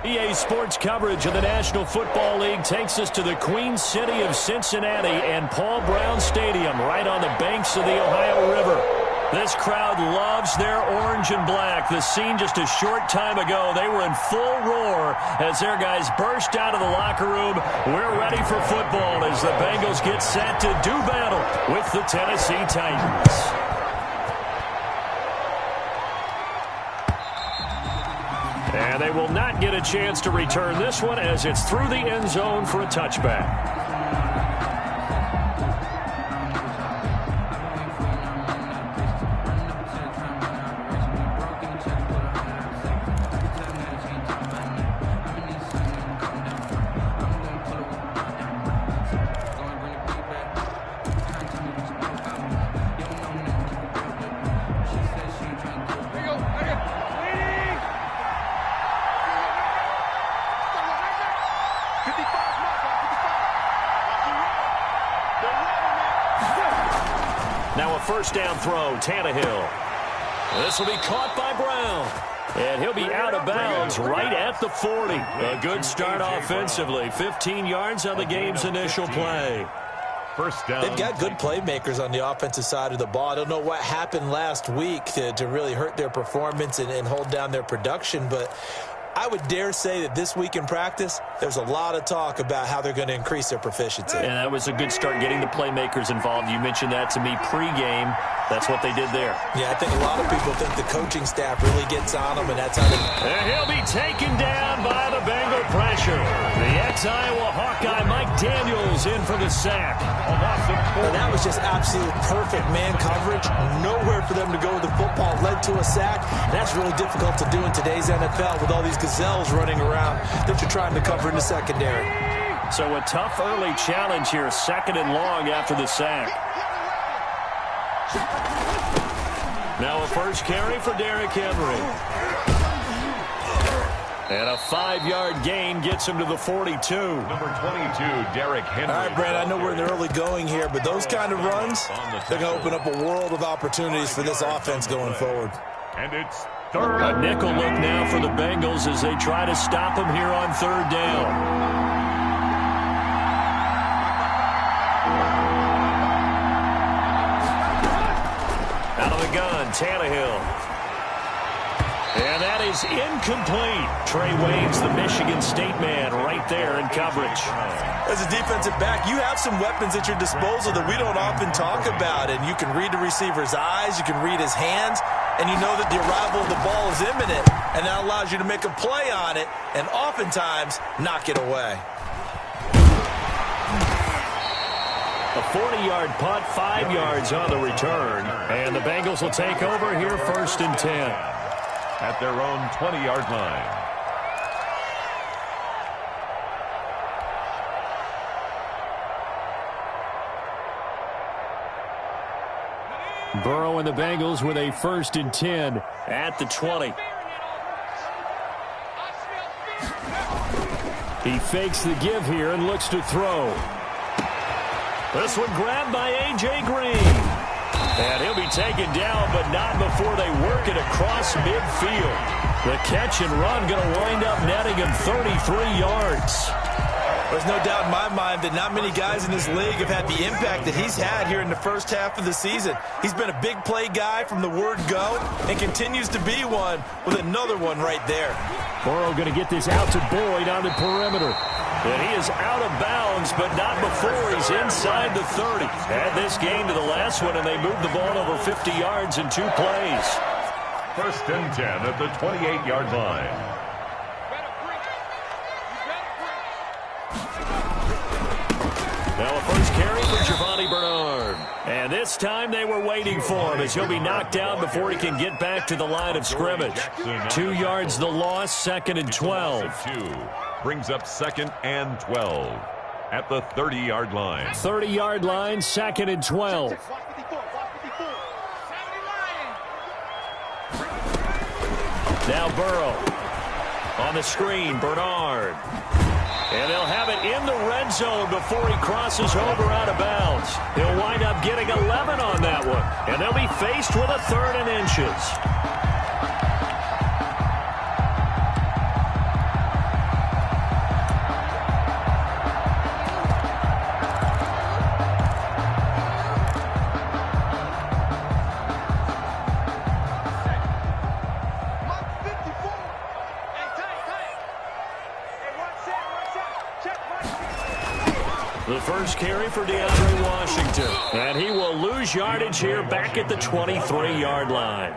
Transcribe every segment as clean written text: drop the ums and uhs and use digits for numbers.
EA Sports coverage of the National Football League takes us to the Queen City of Cincinnati and Paul Brown Stadium right on the banks of the Ohio River. This crowd loves their orange and black. The scene just a short time ago, they were in full roar as their guys burst out of the locker room. We're ready for football as the Bengals get set to do battle with the Tennessee Titans. And they will not get a chance to return this one as it's through the end zone for a touchback. Now a first down throw, Tannehill. This will be caught by Brown. And he'll be out of bounds right at the 40. A good start offensively. 15 yards on the game's initial play. First down. They've got good playmakers on the offensive side of the ball. I don't know what happened last week to really hurt their performance and hold down their production, but I would dare say that this week in practice, there's a lot of talk about how they're going to increase their proficiency. And that was a good start getting the playmakers involved. You mentioned that to me pregame. That's what they did there. Yeah, I think a lot of people think the coaching staff really gets on them, and that's how they... And he'll be taken down by the Bengal pressure. The ex-Iowa Hawkeye Mike Daniels in for the sack. And that was just absolute perfect man coverage. Nowhere for them to go with the football. Led to a sack. And that's really difficult to do in today's NFL with all these gazelles running around that you're trying to cover in the secondary. So a tough early challenge here, second and long after the sack. Now a first carry for Derrick Henry. And a 5-yard gain gets him to the 42. Number 22, Derrick Henry. All right, Brad, I know we're in the early going here, but those kind of runs, they're going to open up a world of opportunities for this offense going forward. And it's third. A nickel look now for the Bengals as they try to stop him here on third down. Out of the gun, Tannehill. And that is incomplete. Trey Waynes, the Michigan State man, right there in coverage. As a defensive back, you have some weapons at your disposal that we don't often talk about. And you can read the receiver's eyes, you can read his hands, and you know that the arrival of the ball is imminent. And that allows you to make a play on it and oftentimes knock it away. A 40-yard punt, 5 yards on the return. And the Bengals will take over here first and 10. At their own 20-yard line. Burrow and the Bengals with a first and 10 at the 20. He fakes the give here and looks to throw. This one grabbed by A.J. Green. And he'll be taken down, but not before they work it across midfield. The catch and run going to wind up netting him 33 yards. There's no doubt in my mind that not many guys in this league have had the impact that he's had here in the first half of the season. He's been a big play guy from the word go and continues to be one with another one right there. Burrow going to get this out to Boyd on the perimeter. And he is out of bounds, but not before he's inside the 30. Add this game to the last one, and they moved the ball over 50 yards in 2 plays. First and 10 at the 28-yard line. Now a first carry for Giovanni Bernard. And this time they were waiting for him as he'll be knocked down before he can get back to the line of scrimmage. 2 yards the loss, second and 12. Brings up second and 12 at the 30-yard line. 30-yard line, second and 12. Now Burrow on the screen, Bernard. And they'll have it in the red zone before he crosses over out of bounds. He'll wind up getting 11 on that one. And they'll be faced with a 3rd and inches. The first carry for DeAndre Washington. And he will lose yardage here back at the 23-yard line.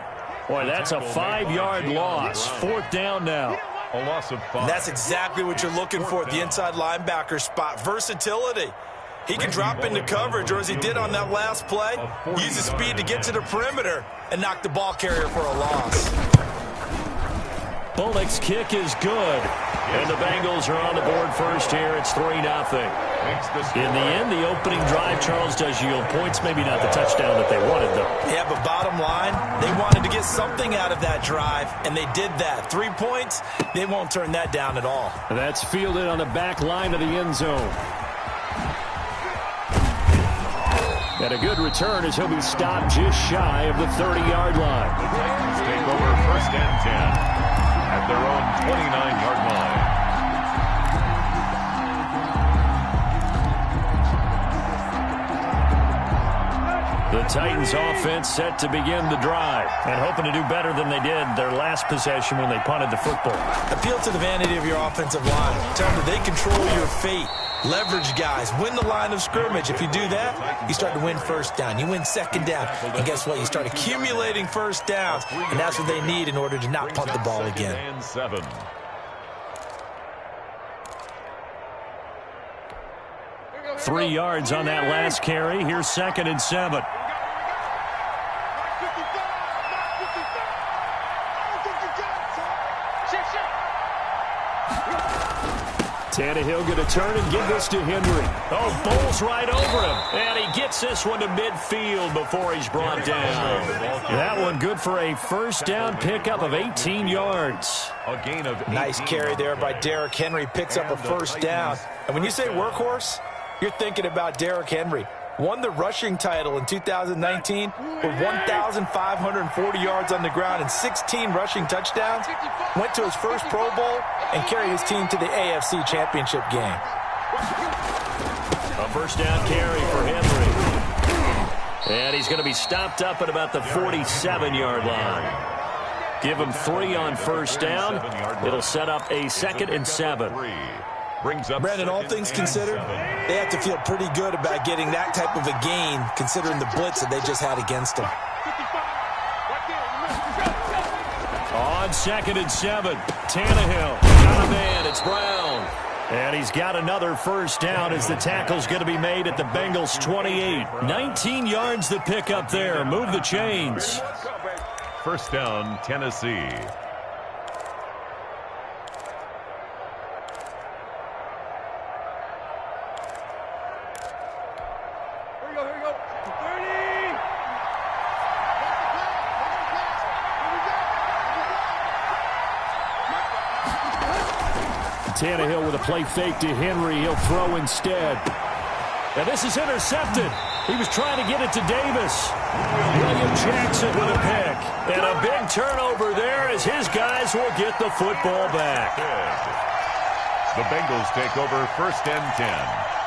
Boy, that's a 5-yard loss. 4th down now. A loss of 5. And that's exactly what you're looking for at the inside linebacker spot. Versatility. He can drop into coverage, or as he did on that last play, use his speed to get to the perimeter and knock the ball carrier for a loss. Bullock's kick is good. And the Bengals are on the board first here. It's 3-0. In the end, the opening drive, Charles, does yield points. Maybe not the touchdown that they wanted, though. Yeah, but bottom line, they wanted to get something out of that drive, and they did that. 3 points, they won't turn that down at all. That's fielded on the back line of the end zone. And a good return as he'll be stopped just shy of the 30-yard line. The Titans take over 1st and 10 at their own 29-yard line. The Titans offense set to begin the drive and hoping to do better than they did their last possession when they punted the football. Appeal to the vanity of your offensive line. Tell them that they control your fate. Leverage guys. Win the line of scrimmage. If you do that, you start to win 1st down. You win 2nd down. And guess what? You start accumulating 1st downs. And that's what they need in order to not punt the ball again. And 7. 3 yards on that last carry. Here's 2nd and 7. Tannehill going to turn and give this to Henry. Oh, bowls right over him. And he gets this one to midfield before he's brought down. That one good for a 1st down pickup of 18 yards. A gain of 18. Nice carry there by Derrick Henry. Picks up a 1st down. And when you say workhorse, you're thinking about Derrick Henry. Won the rushing title in 2019 with 1,540 yards on the ground and 16 rushing touchdowns. Went to his first Pro Bowl and carried his team to the AFC Championship game. A 1st down carry for Henry. And he's going to be stopped up at about the 47-yard line. Give him 3 on 1st down. It'll set up a 2nd and 7. Brandon, all things considered, they have to feel pretty good about getting that type of a gain considering the blitz that they just had against them. On 2nd and 7, Tannehill got a man. It's Brown. And he's got another 1st down as the tackle's going to be made at the Bengals' 28. 19 yards to pick up there. Move the chains. 1st down, Tennessee. Tannehill with a play fake to Henry. He'll throw instead. And this is intercepted. He was trying to get it to Davis. William Jackson with a pick. And a big turnover there as his guys will get the football back. The Bengals take over 1st and 10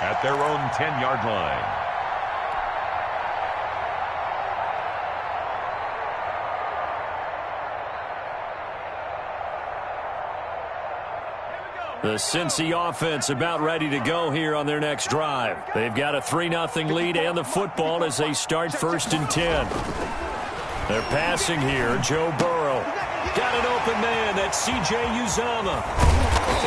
at their own 10-yard line. The Cincy offense about ready to go here on their next drive. They've got a 3-0 lead and the football as they start 1st and 10. They're passing here. Joe Burrow. Got an open man. That's C.J. Uzomah.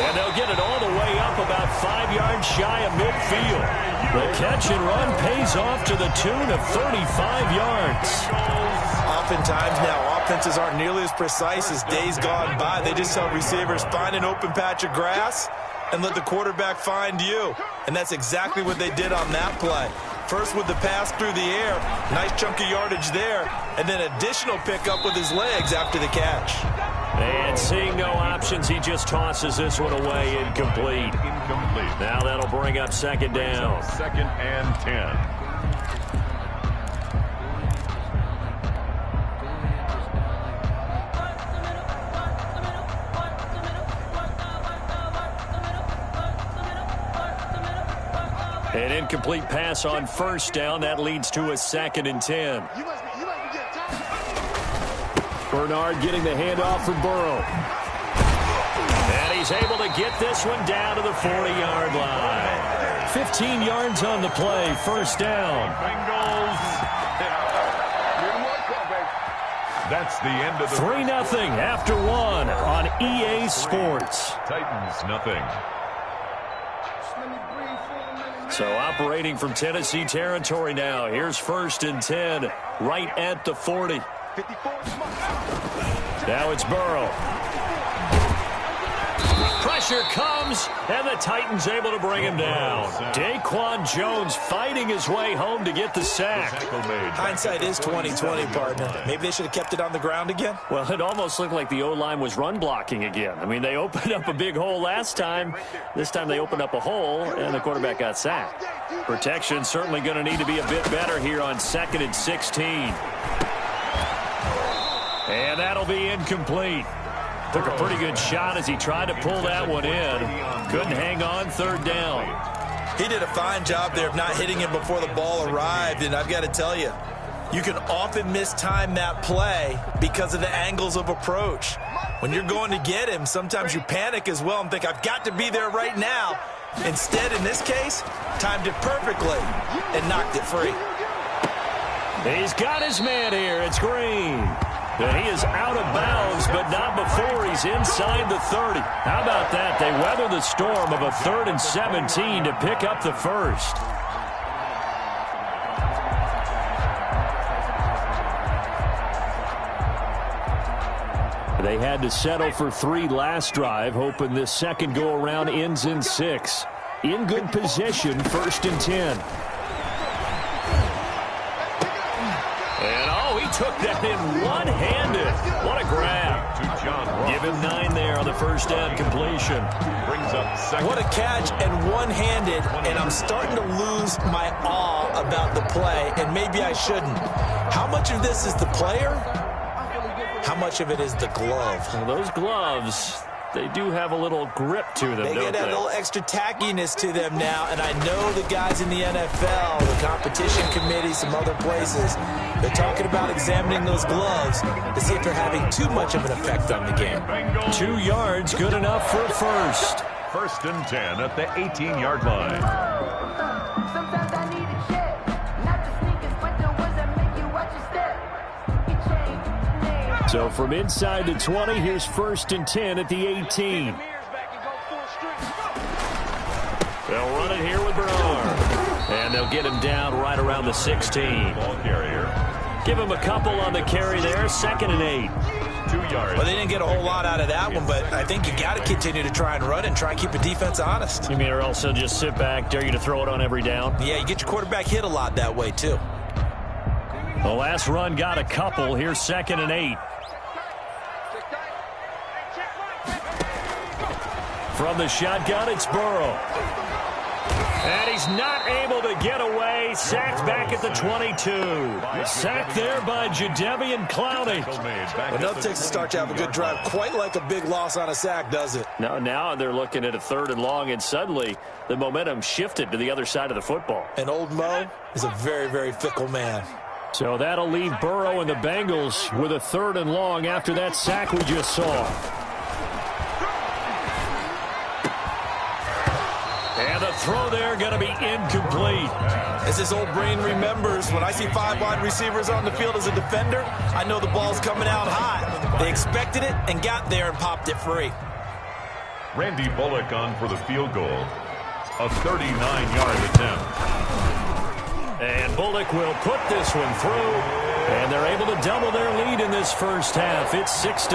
And they'll get it all the way up about 5 yards shy of midfield. The catch and run pays off to the tune of 35 yards. Oftentimes now, offenses aren't nearly as precise as days gone by. They just tell receivers, find an open patch of grass and let the quarterback find you. And that's exactly what they did on that play. First with the pass through the air, nice chunk of yardage there, and then additional pickup with his legs after the catch. And seeing no options, he just tosses this one away, incomplete. Now that'll bring up 2nd down. 2nd and 10. An incomplete pass on 1st down. That leads to a 2nd and 10. Bernard getting the handoff from Burrow. And he's able to get this one down to the 40-yard line. 15 yards on the play. First down. Bengals. That's the end of the 3-0 after one on EA Sports. Titans nothing. So operating from Tennessee territory now. Here's 1st and 10 right at the 40. Now it's Burrow. Pressure comes, and the Titans able to bring him down. Daquan Jones fighting his way home to get the sack. Hindsight is 20/20, partner. Maybe they should have kept it on the ground again. Well, it almost looked like the O-line was run blocking again. I mean, they opened up a big hole last time. This time they opened up a hole, and the quarterback got sacked. Protection certainly going to need to be a bit better here on 2nd and 16. And that'll be incomplete. Took a pretty good shot as he tried to pull that one in. Couldn't hang on 3rd down. He did a fine job there of not hitting him before the ball arrived, and I've got to tell you, you can often mistime that play because of the angles of approach. When you're going to get him, sometimes you panic as well and think, I've got to be there right now. Instead, in this case, timed it perfectly and knocked it free. He's got his man here. It's Green. And he is out of bounds, but not before he's inside the 30. How about that? They weather the storm of a 3rd and 17 to pick up the first. They had to settle for 3 last drive, hoping this second go-around ends in 6. In good position, 1st and 10. Took that in one-handed. What a grab. Give him 9 there on the first down completion. Brings up 2nd. What a catch and one-handed, and I'm starting to lose my awe about the play, and maybe I shouldn't. How much of this is the player? How much of it is the glove? Well, those gloves, they do have a little grip to them, They don't get a little extra tackiness to them now, and I know the guys in the NFL, the competition committee, some other places, they're talking about examining those gloves to see if they're having too much of an effect on the game. 2 yards, good enough for a first. 1st and 10 at the 18-yard line. Sometimes I need a check, not the sneakers, but the ones that make you watch your step. So from inside the 20, here's 1st and 10 at the 18. They'll run it here with Bernard. And they'll get him down right around the 16. Ball carrier. Give him a couple on the carry there. 2nd and 8. 2 yards. Well, they didn't get a whole lot out of that one, but I think you got to continue to try and run and try and keep the defense honest. You mean, or else they'll just sit back, dare you to throw it on every down? Yeah, you get your quarterback hit a lot that way, too. The last run got a couple. Here's 2nd and 8. From the shotgun, it's Burrow. And he's not able to get away. Sacked back at the 22. Sacked there by Jadeveon Clowney. Enough takes to start to have a good drive. Quite like a big loss on a sack, does it? Now they're looking at a 3rd and long, and suddenly the momentum shifted to the other side of the football. And old Mo is a very, very fickle man. So that'll leave Burrow and the Bengals with a 3rd and long after that sack we just saw. And the throw there going to be incomplete. As his old brain remembers, when I see 5 wide receivers on the field as a defender, I know the ball's coming out high. They expected it and got there and popped it free. Randy Bullock on for the field goal. A 39-yard attempt. And Bullock will put this one through. And they're able to double their lead in this first half. It's 6-0.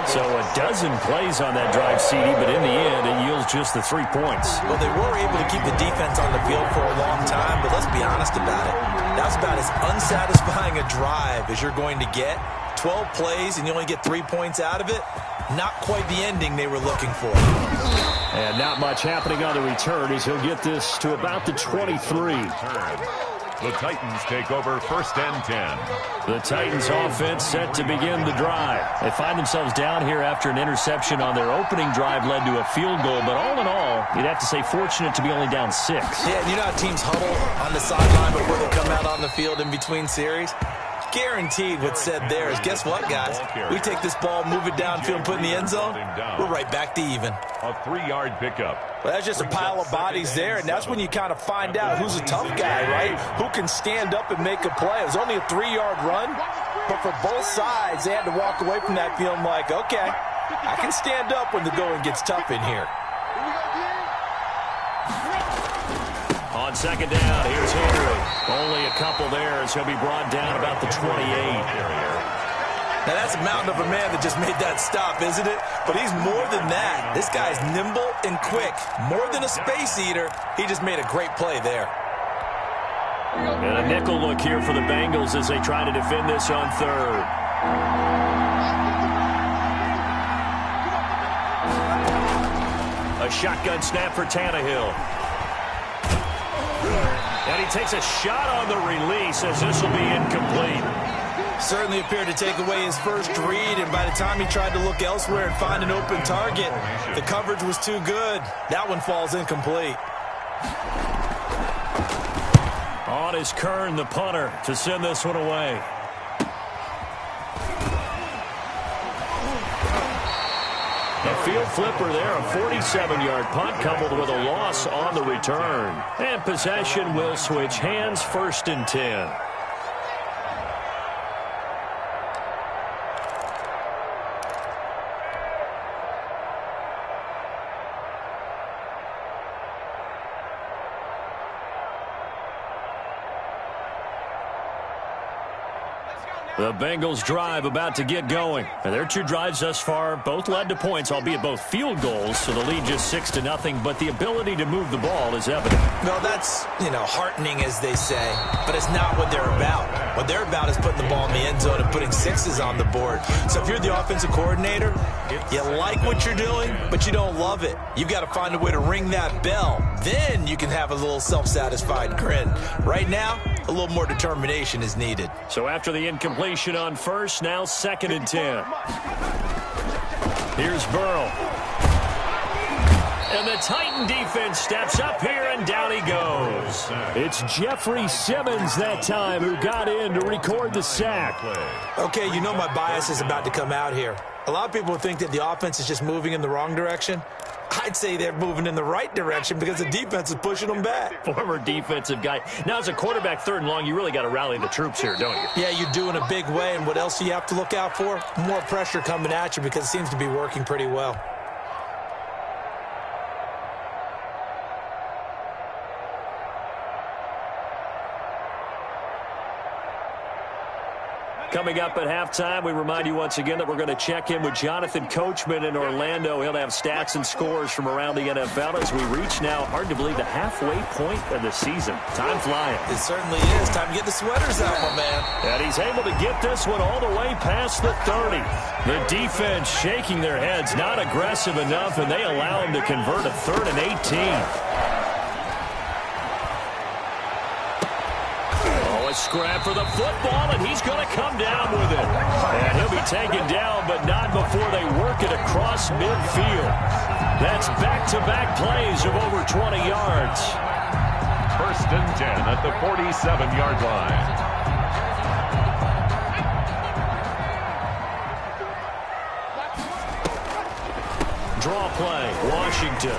So a dozen plays on that drive, CD, but in the end, it yields just the 3 points. Well, they were able to keep the defense on the field for a long time, but let's be honest about it. That's about as unsatisfying a drive as you're going to get. 12 plays and you only get 3 points out of it. Not quite the ending they were looking for. And not much happening on the return as he'll get this to about the 23. The Titans take over 1st and 10. The Titans offense set to begin the drive. They find themselves down here after an interception on their opening drive led to a field goal. But all in all, you'd have to say fortunate to be only down 6. Yeah, and you know how teams huddle on the sideline before they come out on the field in between series? Guaranteed what's said there is, guess what, guys? We take this ball, move it downfield, and put it in the end zone, we're right back to even. A 3-yard pickup. Well, that's just a pile of bodies there, and that's when you kind of find out who's a tough guy, right? Who can stand up and make a play. It was only a 3-yard run, but for both sides, they had to walk away from that feeling like, okay, I can stand up when the going gets tough in here. On second down, here's Henry. Only a couple there, as he'll be brought down about the 28. Now, that's a mountain of a man that just made that stop, isn't it? But he's more than that. This guy's nimble and quick. More than a space eater, he just made a great play there. And a nickel look here for the Bengals as they try to defend this on third. A shotgun snap for Tannehill. And he takes a shot on the release as this will be incomplete. Certainly appeared to take away his first read, and by the time he tried to look elsewhere and find an open target, the coverage was too good. That one falls incomplete. On is Kern, the punter, to send this one away. A field flipper there, a 47-yard punt coupled with a loss on the return. And possession will switch hands, 1st and 10. The Bengals drive about to get going. And their 2 drives thus far both led to points, albeit both field goals, so the lead just 6-0, but the ability to move the ball is evident. Well, that's, heartening, as they say, but it's not what they're about. What they're about is putting the ball in the end zone and putting 6s on the board. So if you're the offensive coordinator, you like what you're doing, but you don't love it. You've got to find a way to ring that bell. Then you can have a little self-satisfied grin. Right now, a little more determination is needed. So after the incompletion on first, now 2nd and 10. Here's Burrow. And the Titan defense steps up here, and down he goes. It's Jeffrey Simmons that time who got in to record the sack. Okay, my bias is about to come out here. A lot of people think that the offense is just moving in the wrong direction. I'd say they're moving in the right direction because the defense is pushing them back. Former defensive guy. Now, as a quarterback 3rd and long, you really got to rally the troops here, don't you? Yeah, you do in a big way. And what else do you have to look out for? More pressure coming at you because it seems to be working pretty well. Coming up at halftime, we remind you once again that we're going to check in with Jonathan Coachman in Orlando. He'll have stats and scores from around the NFL as we reach now, hard to believe, the halfway point of the season. Time flying. It certainly is. Time to get the sweaters out, my man. And he's able to get this one all the way past the 30. The defense shaking their heads, not aggressive enough, and they allow him to convert a 3rd and 18. A scrap for the football, and he's going to come down with it. And he'll be taken down, but not before they work it across midfield. That's back-to-back plays of over 20 yards. 1st and 10 at the 47-yard line. Draw play, Washington.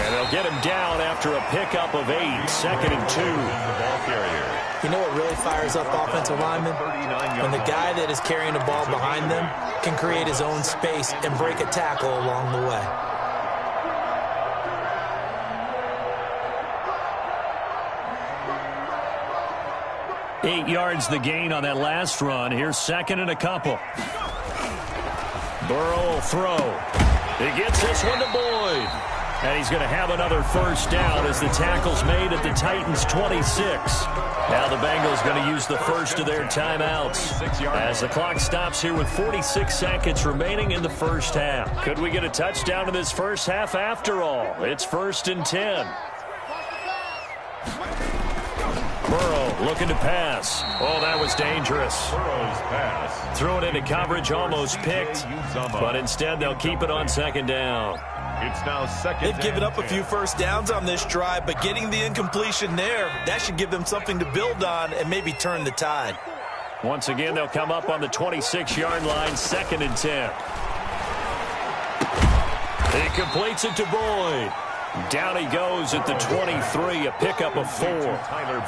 And they'll get him down after a pickup of 8, 2nd and 2. The ball carrier. You know what really fires up offensive linemen? When the guy that is carrying the ball behind them can create his own space and break a tackle along the way. Eight yards the gain on that last run. Here's 2nd and a couple. Burrow will throw. He gets this one to Boyd. And he's going to have another 1st down as the tackle's made at the Titans' 26. Now the Bengals going to use the first of their timeouts as the clock stops here with 46 seconds remaining in the first half. Could we get a touchdown in this first half after all? It's 1st and 10. Burrow looking to pass. Oh, that was dangerous. Burrow's pass. Threw it into coverage, almost picked. But instead they'll keep it on 2nd down. It's now 2nd. They've given up a few first downs on this drive, but getting the incompletion there, that should give them something to build on and maybe turn the tide. Once again, they'll come up on the 26-yard line, 2nd and 10. He completes it to Boyd. Down he goes at the 23, a pickup of 4.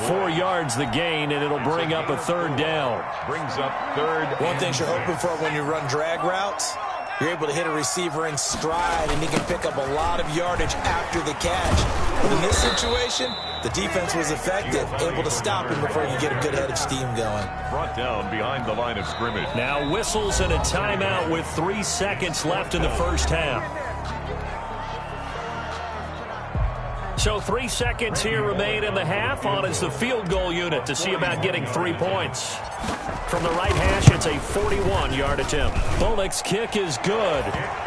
4 yards the gain, and it'll bring up a 3rd down. Brings up 3rd. One thing you're hoping for when you run drag routes, you're able to hit a receiver in stride, and he can pick up a lot of yardage after the catch. But in this situation, the defense was effective, able to stop him before you get a good head of steam going. Brought down behind the line of scrimmage. Now whistles and a timeout with 3 seconds left in the first half. So 3 seconds here remain in the half. On is the field goal unit to see about getting 3 points. From the right hash, it's a 41-yard attempt. Bullock's kick is good,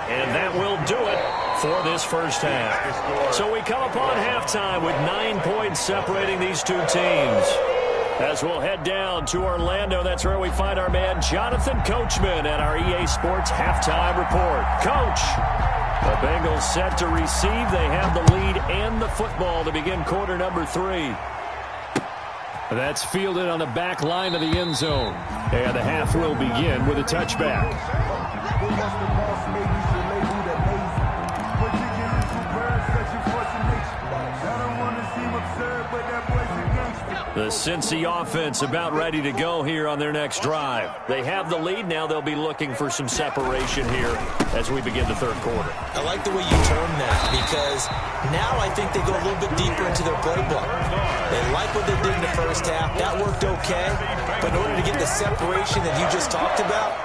and that will do it for this first half. So we come upon halftime with 9 points separating these two teams. As we'll head down to Orlando, that's where we find our man Jonathan Coachman at our EA Sports Halftime Report. Coach, the Bengals set to receive. They have the lead and the football to begin quarter number 3. That's fielded on the back line of the end zone. And the half will begin with a touchback. The Cincy offense about ready to go here on their next drive. They have the lead. Now they'll be looking for some separation here as we begin the third quarter. I like the way you term that, because now I think they go a little bit deeper into their playbook. They like what they did in the first half. That worked okay. But in order to get the separation that you just talked about,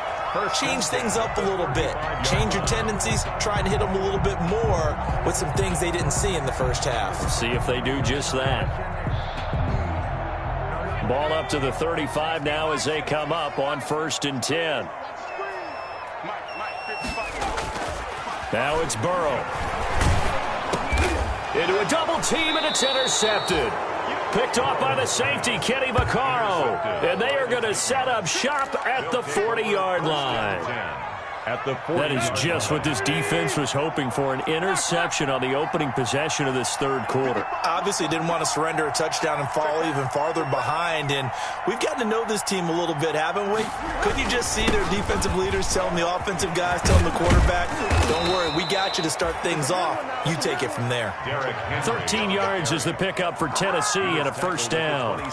change things up a little bit. Change your tendencies. Try and hit them a little bit more with some things they didn't see in the first half. See if they do just that. Ball up to the 35 now as they come up on 1st and 10. Now it's Burrow. Into a double team, and it's intercepted. Picked off by the safety, Kenny Vaccaro. And they are going to set up shop at the 40-yard line. That is just what this defense was hoping for, an interception on the opening possession of this third quarter. Obviously didn't want to surrender a touchdown and fall even farther behind, and we've gotten to know this team a little bit, haven't we? Couldn't you just see their defensive leaders telling the offensive guys, telling the quarterback, don't worry, we got you to start things off. You take it from there. 13 yards is the pickup for Tennessee and a first down.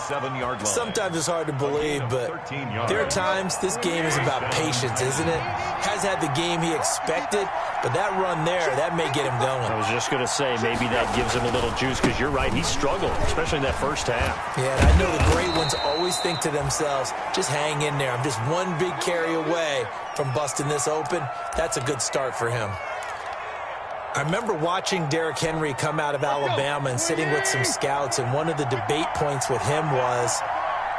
Sometimes it's hard to believe, but there are times this game is about patience, isn't it? Has had the game he expected, but that run there, that may get him going. I was just going to say, maybe that gives him a little juice, because you're right, he struggled, especially in that first half. Yeah, and I know the great ones always think to themselves, just hang in there. I'm just one big carry away from busting this open. That's a good start for him. I remember watching Derrick Henry come out of Alabama and sitting with some scouts, and one of the debate points with him was,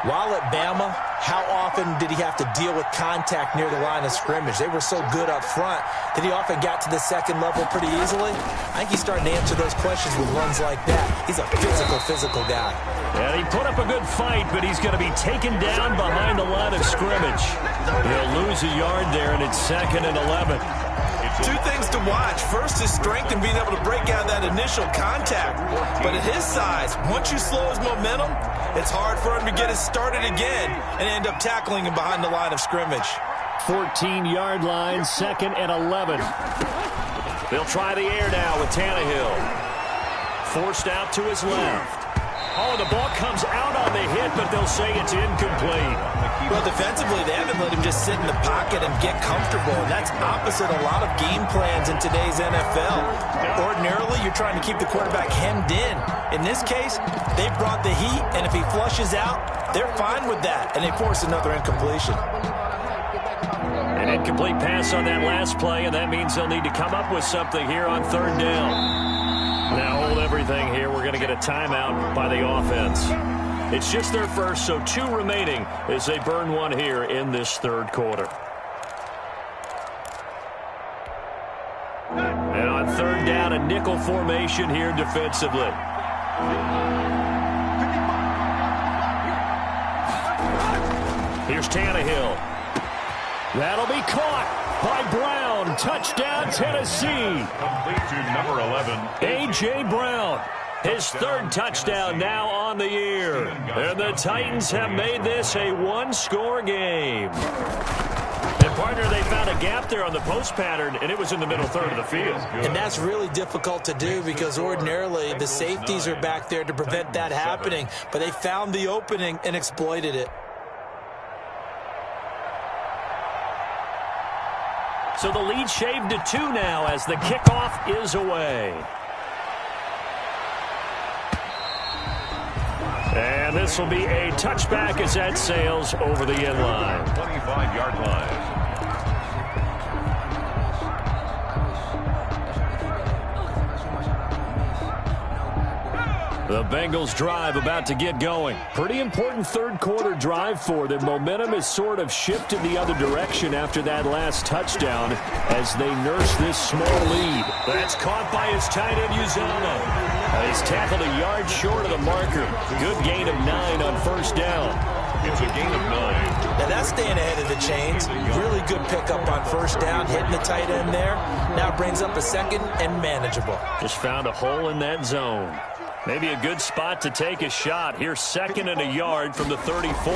while at Bama, how often did he have to deal with contact near the line of scrimmage? They were so good up front that he often got to the second level pretty easily. I think he's starting to answer those questions with runs like that. He's a physical guy. And he put up a good fight, but he's going to be taken down behind the line of scrimmage. He'll lose a yard there, and it's 2nd and 11. Two things to watch. First is strength and being able to break out that initial contact. But at his size, once you slow his momentum, it's hard for him to get it started again and end up tackling him behind the line of scrimmage. 14-yard line, 2nd and 11. They'll try the air now with Tannehill. Forced out to his left. Oh, the ball comes out on the hit, but they'll say it's incomplete. Well, defensively, they haven't let him just sit in the pocket and get comfortable. And that's opposite a lot of game plans in today's NFL. Ordinarily, you're trying to keep the quarterback hemmed in. In this case, they brought the heat, and if he flushes out, they're fine with that, and they force another incompletion. An incomplete pass on that last play, and that means they'll need to come up with something here on 3rd down. Now hold everything here. We're going to get a timeout by the offense. It's just their first, so 2 remaining as they burn one here in this third quarter. And on 3rd down, a nickel formation here defensively. Here's Tannehill. That'll be caught by Brown. Touchdown, Tennessee. Complete to number 11. A.J. Brown. His third touchdown now on the year. And the Titans have made this a one-score game. And, partner, they found a gap there on the post pattern, and it was in the middle third of the field. And that's really difficult to do because ordinarily the safeties are back there to prevent that happening. But they found the opening and exploited it. So the lead shaved to 2 now as the kickoff is away. And this will be a touchback as that sails over the end line. 25-yard line. The Bengals drive about to get going. Pretty important third quarter drive for them. Momentum has sort of shifted the other direction after that last touchdown as they nurse this small lead. That's caught by his tight end, Uzama. He's tackled a yard short of the marker. Good gain of 9 on first down. It's a gain of 9. Now that's staying ahead of the chains. Really good pickup on first down, hitting the tight end there. Now brings up a second and manageable. Just found a hole in that zone. Maybe a good spot to take a shot. Here's 2nd and a yard from the 34.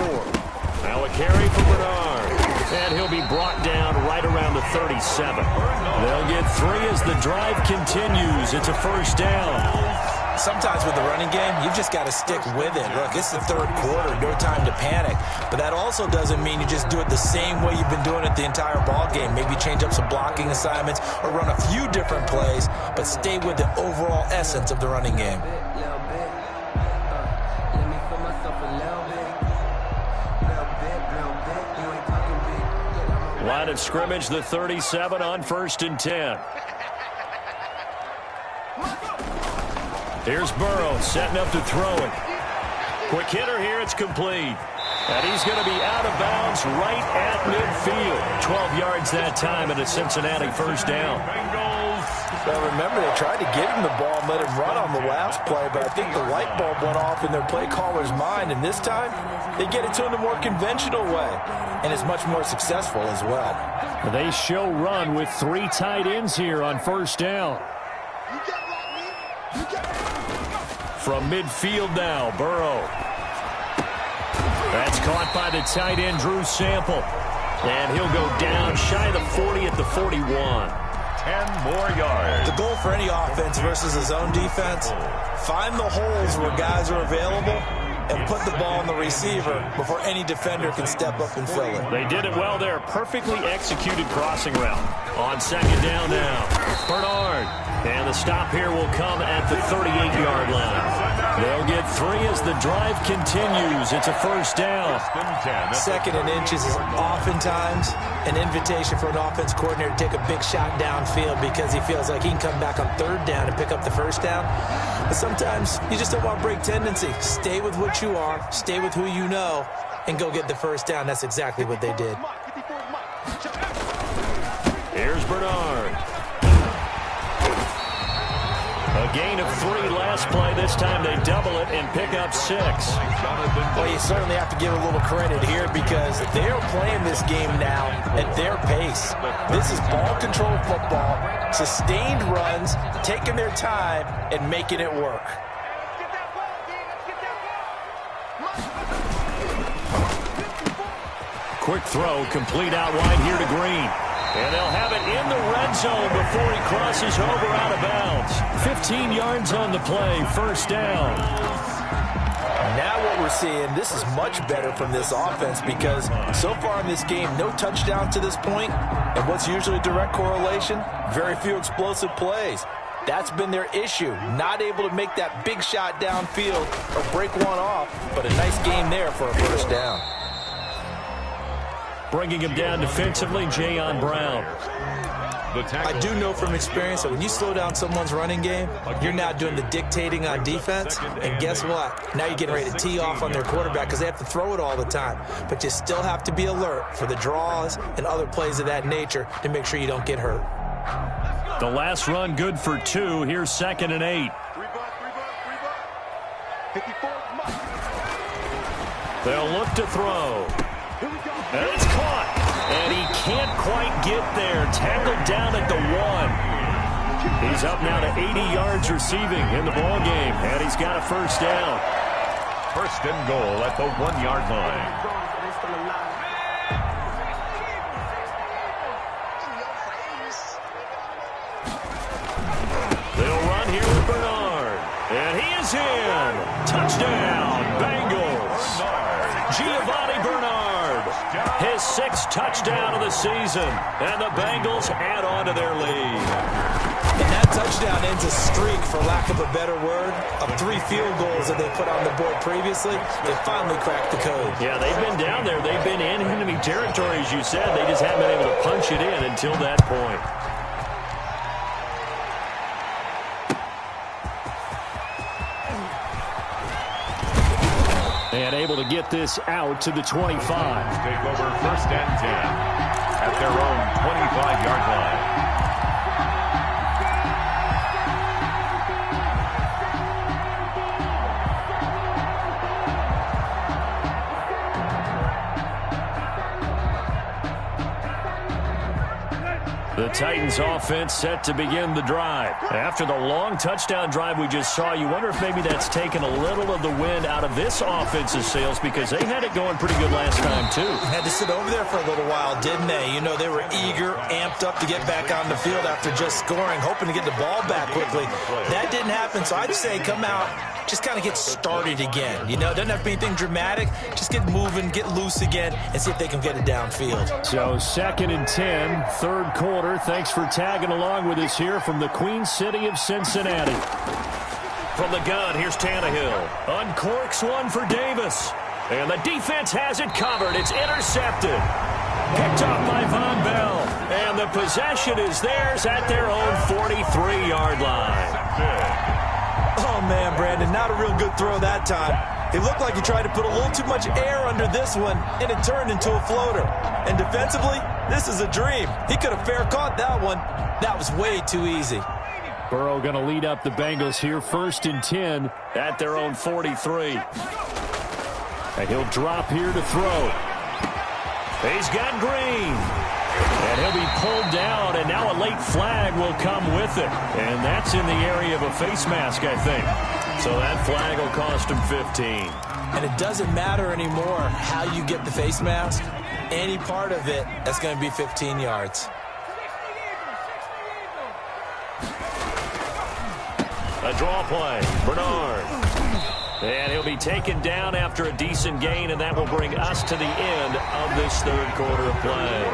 Now a carry for Bernard. And he'll be brought down right around the 37. They'll get 3 as the drive continues. It's a first down. Sometimes with the running game, you've just got to stick with it. Look, it's the third quarter, no time to panic. But that also doesn't mean you just do it the same way you've been doing it the entire ball game. Maybe change up some blocking assignments or run a few different plays, but stay with the overall essence of the running game. Line of scrimmage, the 37 on 1st and 10. Here's Burrow setting up to throw it. Quick hitter here, it's complete. And he's going to be out of bounds right at midfield. 12 yards that time and a Cincinnati first down. Well, remember, they tried to give him the ball and let him run on the last play, but I think the light bulb went off in their play caller's mind, and this time they get it to him the more conventional way, and it's much more successful as well. They show run with 3 tight ends here on first down. From midfield now, Burrow. That's caught by the tight end, Drew Sample. And he'll go down shy of the 40 at the 41. 10 more yards. The goal for any offense versus a zone defense, find the holes where guys are available and put the ball on the receiver before any defender can step up and fill it. They did it well there. Perfectly executed crossing route. On 2nd down now, Bernard. And the stop here will come at the 38-yard line. They'll get 3 as the drive continues. It's a first down. 2nd and inches is oftentimes an invitation for an offense coordinator to take a big shot downfield because he feels like he can come back on 3rd down and pick up the first down. But sometimes you just don't want to break tendency. Stay with what you are, stay with who you know, and go get the first down. That's exactly what they did. Here's Bernard. A gain of 3 last play. This time they double it and pick up 6. Well, you certainly have to give a little credit here because they're playing this game now at their pace. This is ball control football, sustained runs, taking their time and making it work. Quick throw, complete out wide here to Green. And they'll have it in the red zone before he crosses over out of bounds. 15 yards on the play, first down. Now what we're seeing, this is much better from this offense because so far in this game, no touchdown to this point. And what's usually direct correlation? Very few explosive plays. That's been their issue. Not able to make that big shot downfield or break one off, but a nice game there for a first down. Bringing him down defensively, Jayon Brown. I do know from experience that when you slow down someone's running game, you're now doing the dictating on defense. And guess what? Now you're getting ready to tee off on their quarterback because they have to throw it all the time. But you still have to be alert for the draws and other plays of that nature to make sure you don't get hurt. The last run good for 2. Here's 2nd and 8. They'll look to throw. And it's caught. And he can't quite get there. Tackled down at the 1. He's up now to 80 yards receiving in the ball game, and he's got a first down. First and goal at the 1-yard line. They'll run here with Bernard, and he is in. Touchdown, Bengals. Giovanni Bernard, his 6th touchdown of the season, and the Bengals add on to their lead. And that touchdown ends a streak, for lack of a better word, of 3 field goals that they put on the board previously. They finally cracked the code. Yeah, they've been down there. They've been in enemy territory, as you said. They just haven't been able to punch it in until that point. And able to get this out to the 25. Take over first and 10 at their own 25-yard line. The Titans offense set to begin the drive. After the long touchdown drive we just saw, you wonder if maybe that's taken a little of the wind out of this offense's sails, because they had it going pretty good last time too. Had to sit over there for a little while, didn't they? You know, they were eager, amped up to get back on the field after just scoring, hoping to get the ball back quickly. That didn't happen, so I'd say come out, just kind of get started again. You know, it doesn't have to be anything dramatic. Just get moving, get loose again, and see if they can get it downfield. So 2nd and 10, 3rd quarter. Thanks for tagging along with us here from the Queen City of Cincinnati. From the gun, here's Tannehill. Uncorks one for Davis. And the defense has it covered. It's intercepted. Picked off by Von Bell. And the possession is theirs at their own 43-yard line. Oh, man, Brandon, not a real good throw that time. It looked like he tried to put a little too much air under this one, and it turned into a floater. And defensively, this is a dream. He could have fair caught that one. That was way too easy. Burrow going to lead up the Bengals here, 1st and 10 at their own 43. And he'll drop here to throw. He's got Green. And he'll be pulled down, and now a late flag will come with it. And that's in the area of a face mask, I think. So that flag will cost him 15. And it doesn't matter anymore how you get the face mask. Any part of it, that's going to be 15 yards. A draw play. Bernard. And he'll be taken down after a decent gain, and that will bring us to the end of this 3rd quarter of play.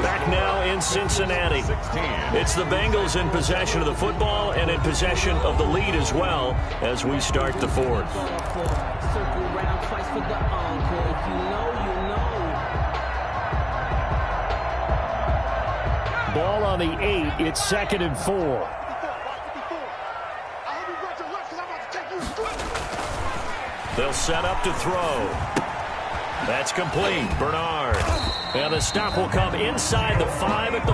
Back now in Cincinnati. It's the Bengals in possession of the football and in possession of the lead as well as we start the 4th. Ball on the 8. It's 2nd and 4. They'll set up to throw. That's complete. Bernard. And the stop will come inside the 5 at the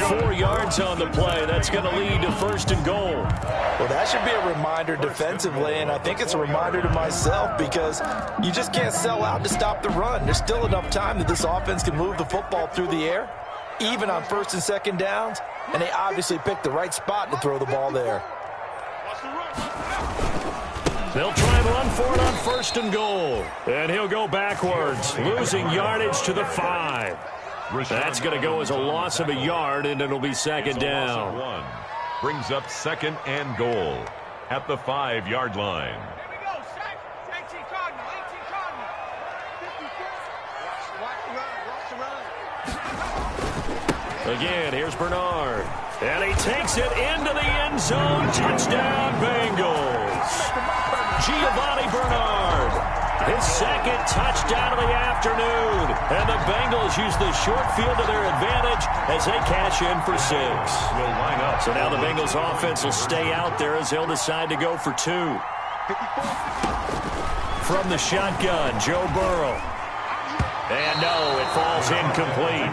4. 4 yards on the play. That's going to lead to 1st and goal. Well, that should be a reminder defensively, and I think it's a reminder to myself, because you just can't sell out to stop the run. There's still enough time that this offense can move the football through the air, even on 1st and 2nd downs, and they obviously picked the right spot to throw the ball there. They'll try and run for it on 1st and goal. And he'll go backwards, losing yardage to the 5. That's going to go as a loss of a yard, and it'll be 2nd down. Brings up 2nd and goal at the 5-yard line. Again, here's Bernard. And he takes it into the end zone. Touchdown, Bengals. Giovanni Bernard, his 2nd touchdown of the afternoon. And the Bengals use the short field to their advantage as they cash in for 6. Will line up. So now the Bengals offense will stay out there as they'll decide to go for 2. From the shotgun, Joe Burrow. And no, it falls incomplete.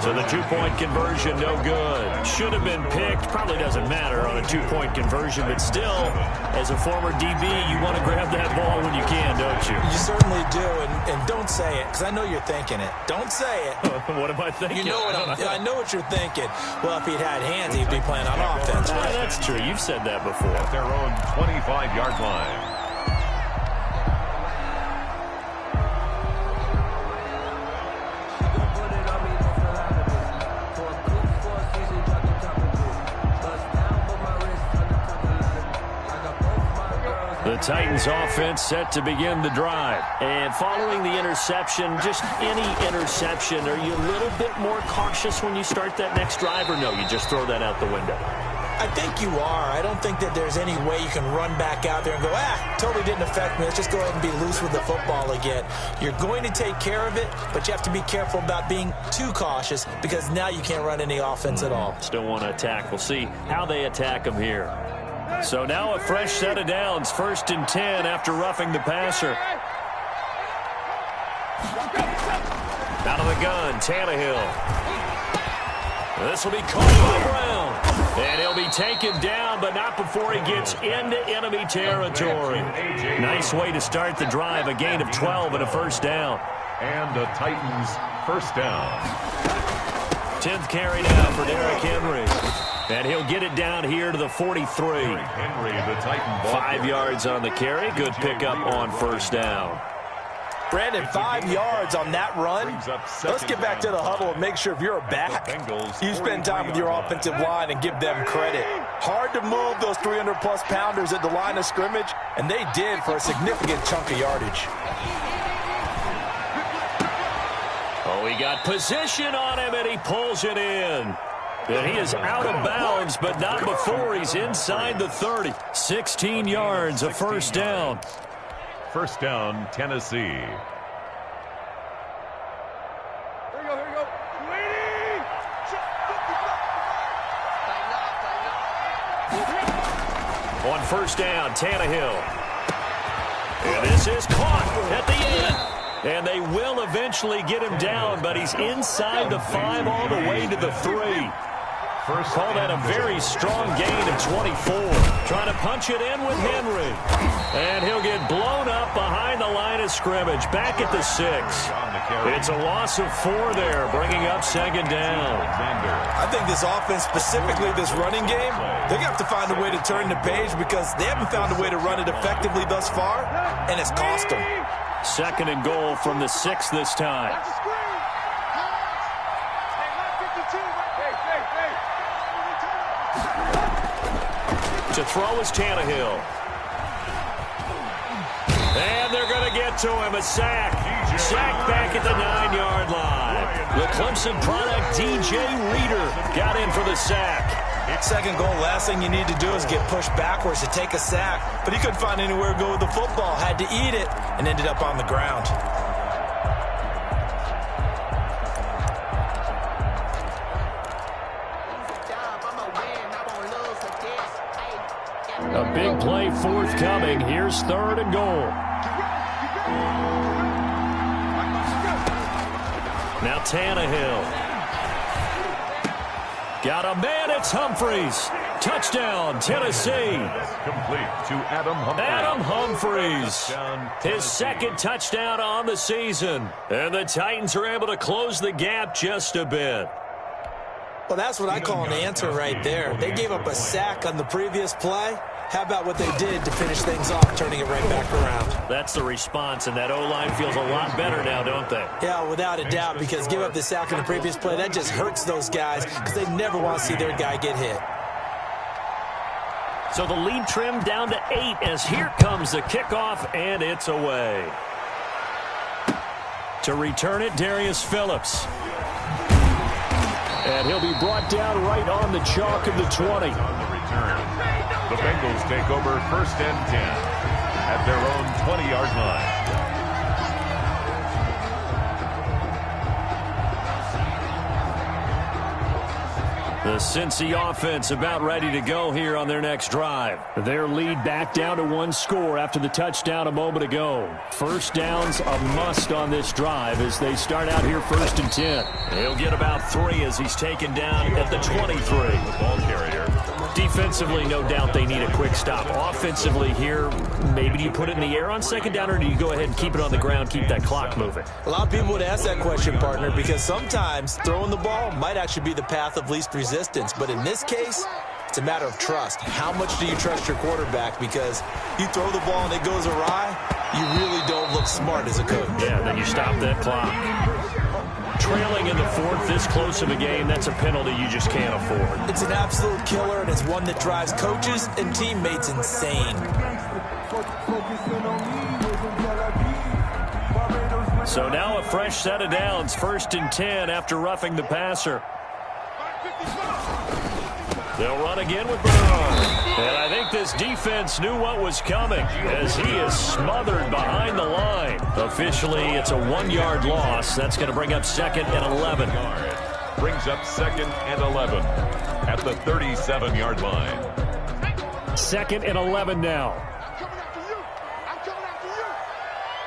So the two-point conversion, no good. Should have been picked. Probably doesn't matter on a two-point conversion, but still, as a former DB, you want to grab that ball when you can, don't you? You certainly do, and don't say it, because I know you're thinking it. Don't say it. What am I thinking? You know I know what you're thinking. Well, if he'd had hands, he'd be playing on offense. Right? That's true. You've said that before. At their own 25-yard line. The Titans offense set to begin the drive. And following the interception, just any interception, are you a little bit more cautious when you start that next drive, or no, you just throw that out the window? I think you are. I don't think that there's any way you can run back out there and go, totally didn't affect me. Let's just go ahead and be loose with the football again. You're going to take care of it, but you have to be careful about being too cautious because now you can't run any offense at all. Still want to attack. We'll see how they attack them here. So now a fresh set of downs, 1st and 10 after roughing the passer. Out of the gun, Tannehill. This will be caught by Brown. And he'll be taken down, but not before he gets into enemy territory. Nice way to start the drive, a gain of 12 and a first down. And the Titans first down. 10th carry now for Derrick Henry. And he'll get it down here to the 43. Henry, the Titan ball. 5 yards on the carry. Good pickup on first down. Brandon, 5 yards on that run. Let's get back to the huddle and make sure if you're a back, you spend time with your offensive line and give them credit. Hard to move those 300-plus pounders at the line of scrimmage, and they did for a significant chunk of yardage. Oh, he got position on him, and he pulls it in. And he is out of bounds, but not before he's inside the 30. 16 yards, a first down. First down, Tennessee. Here we go. On first down, Tannehill. And this is caught at the end. And they will eventually get him down, but he's inside the 5 all the way to the 3. Call that a very strong gain of 24. Trying to punch it in with Henry. And he'll get blown up behind the line of scrimmage. Back at the 6. It's a loss of 4 there, bringing up 2nd down. I think this offense, specifically this running game, they're going to have to find a way to turn the page because they haven't found a way to run it effectively thus far, and it's cost them. 2nd and goal from the 6 this time. To throw is Tannehill. And they're going to get to him. A sack. Sack back at the 9-yard line. The Clemson product, DJ Reader, got in for the sack. 2nd goal, last thing you need to do is get pushed backwards to take a sack. But he couldn't find anywhere to go with the football. Had to eat it and ended up on the ground. A big play forthcoming. Here's 3rd and goal. Now Tannehill. Got a man, it's Humphries. Touchdown, Tennessee. Complete to Adam Humphries. Adam Humphries. His 2nd touchdown on the season. And the Titans are able to close the gap just a bit. Well, that's what I call an answer right there. They gave up a sack on the previous play. How about what they did to finish things off, turning it right back around? That's the response, and that O-line feels a lot better now, don't they? Yeah, without a doubt, because give up the sack on the previous play, that just hurts those guys because they never want to see their guy get hit. So the lead trimmed down to 8 as here comes the kickoff, and it's away. To return it, Darius Phillips. And he'll be brought down right on the chalk of the 20. On the return. The Bengals take over 1st and 10 at their own 20-yard line. The Cincy offense about ready to go here on their next drive. Their lead back down to one score after the touchdown a moment ago. First down's a must on this drive as they start out here 1st and 10. He'll get about 3 as he's taken down at the 23. The ball carrier. Defensively, no doubt they need a quick stop. Offensively here, maybe do you put it in the air on 2nd down, or do you go ahead and keep it on the ground, keep that clock moving? A lot of people would ask that question, partner, because sometimes throwing the ball might actually be the path of least resistance. But in this case, it's a matter of trust. How much do you trust your quarterback? Because you throw the ball and it goes awry, you really don't look smart as a coach. Yeah, then you stop that clock. Trailing in the 4th, this close of a game, that's a penalty you just can't afford. It's an absolute killer, and it's one that drives coaches and teammates insane. So now a fresh set of downs, 1st and 10 after roughing the passer. They'll run again with Bernard. And I think this defense knew what was coming as he is smothered behind the line. Officially, it's a 1-yard loss. That's going to bring up 2nd and 11. Brings up 2nd and 11 at the 37-yard line. 2nd and 11 now. I'm coming after you.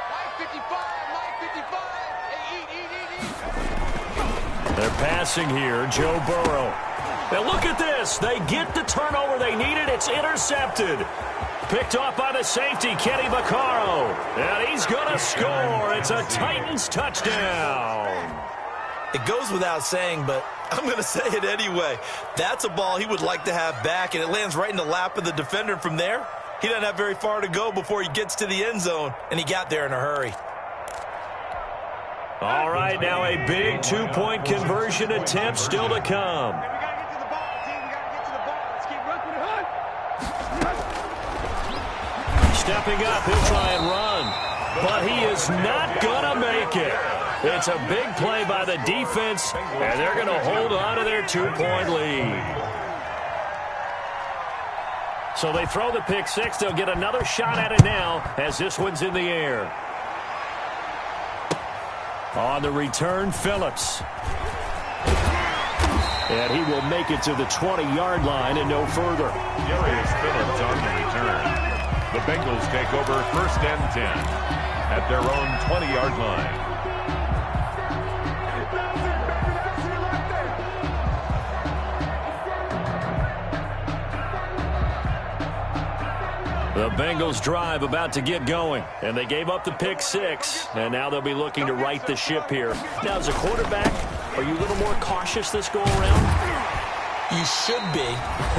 My 55, my 55. Hey, eat. They're passing here, Joe Burrow. Now look at this. They get the turnover they needed. It's intercepted. Picked off by the safety, Kenny Vaccaro. And he's going to score. It's a Titans touchdown. It goes without saying, but I'm going to say it anyway. That's a ball he would like to have back, and it lands right in the lap of the defender. From there, he doesn't have very far to go before he gets to the end zone, and he got there in a hurry. All right, now a big 2-point conversion attempt still to come. Stepping up, he'll try and run, but he is not going to make it. It's a big play by the defense, and they're going to hold on to their 2-point lead. So they throw the pick six. They'll get another shot at it now as this one's in the air. On the return, Phillips. And he will make it to the 20-yard line and no further. Darius Phillips on the return. The Bengals take over 1st and 10 at their own 20-yard line. The Bengals drive about to get going, and they gave up the pick six, and now they'll be looking to right the ship here. Now, as a quarterback, are you a little more cautious this go around? You should be,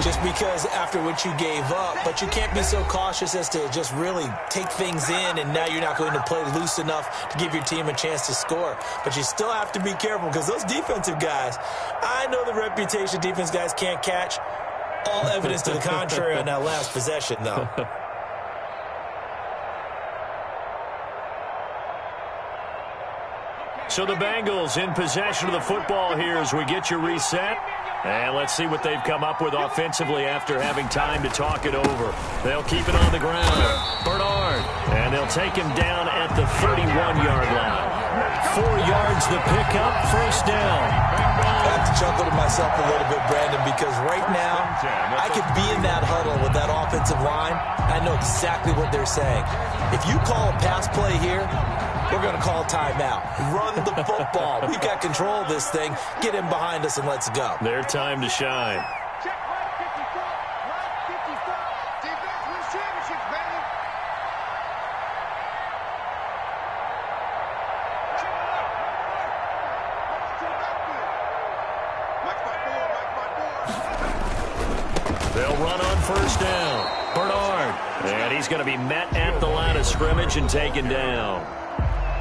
just because after what you gave up, but you can't be so cautious as to just really take things in, and now you're not going to play loose enough to give your team a chance to score. But you still have to be careful because those defensive guys, I know the reputation defense guys can't catch. All evidence to the contrary on that last possession, though. So the Bengals in possession of the football here as we get you reset. And let's see what they've come up with offensively after having time to talk it over. They'll keep it on the ground. Bernard. And they'll take him down at the 31-yard line. 4 yards the pickup, 1st down. I have to chuckle to myself a little bit, Brandon, because right now I could be in that huddle with that offensive line. I know exactly what they're saying. If you call a pass play here, we're going to call timeout. Run the football. We've got control of this thing. Get him behind us and let's go. Their time to shine. Check right 54. Right 54. Defense wins championships, baby. Check it out. Mike 5-4. They'll run on 1st down. Bernard. And he's going to be met at the line of scrimmage and taken down.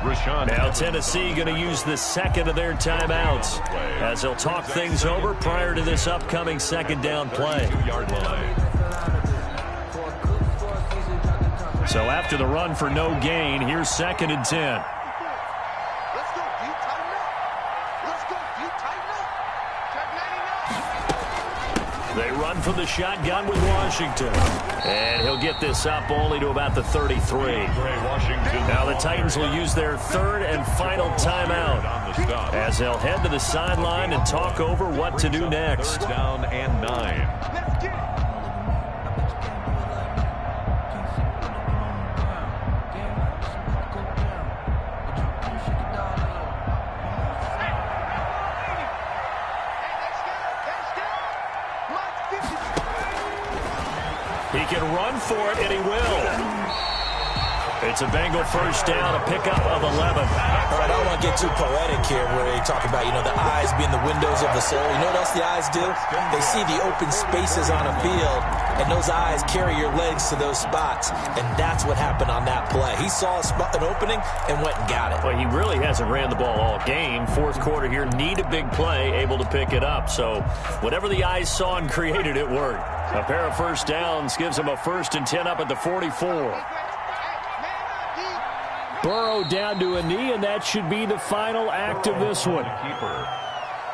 Now Tennessee going to use the 2nd of their timeouts as they'll talk things over prior to this upcoming 2nd down play. So after the run for no gain, here's 2nd and 10. Let's go, D. Tighten up. Let's go, D. Tighten up. Check 99. They run run from the shotgun with Washington. And he'll get this up only to about the 33. Now the Titans will use their third and final timeout as they'll head to the sideline and talk over what to do next. Third down and 9. He can run for it, and he will. It's a Bengal first down, a pickup of 11. All right, I don't want to get too poetic here where they talk about, the eyes being the windows of the soul. You know what else the eyes do? They see the open spaces on a field, and those eyes carry your legs to those spots, and that's what happened on that play. He saw an opening and went and got it. Well, he really hasn't ran the ball all game. Fourth quarter here, need a big play, able to pick it up. So whatever the eyes saw and created, it worked. A pair of first downs gives him a 1st and 10 up at the 44. Burrow down to a knee, and that should be the final act of this one.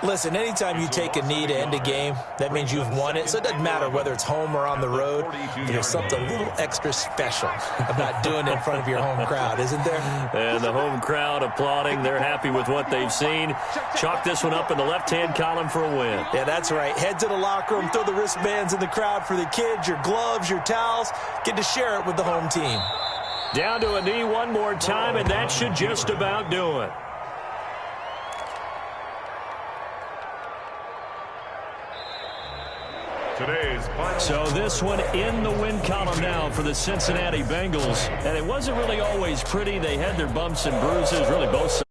Listen, anytime you take a knee to end a game, that means you've won it. So it doesn't matter whether it's home or on the road. There's something a little extra special about doing it in front of your home crowd, isn't there? And the home crowd applauding. They're happy with what they've seen. Chalk this one up in the left-hand column for a win. Yeah, that's right. Head to the locker room, throw the wristbands in the crowd for the kids, your gloves, your towels. Get to share it with the home team. Down to a knee one more time, and that should just about do it. So this one in the win column now for the Cincinnati Bengals. And it wasn't really always pretty. They had their bumps and bruises, really both sides.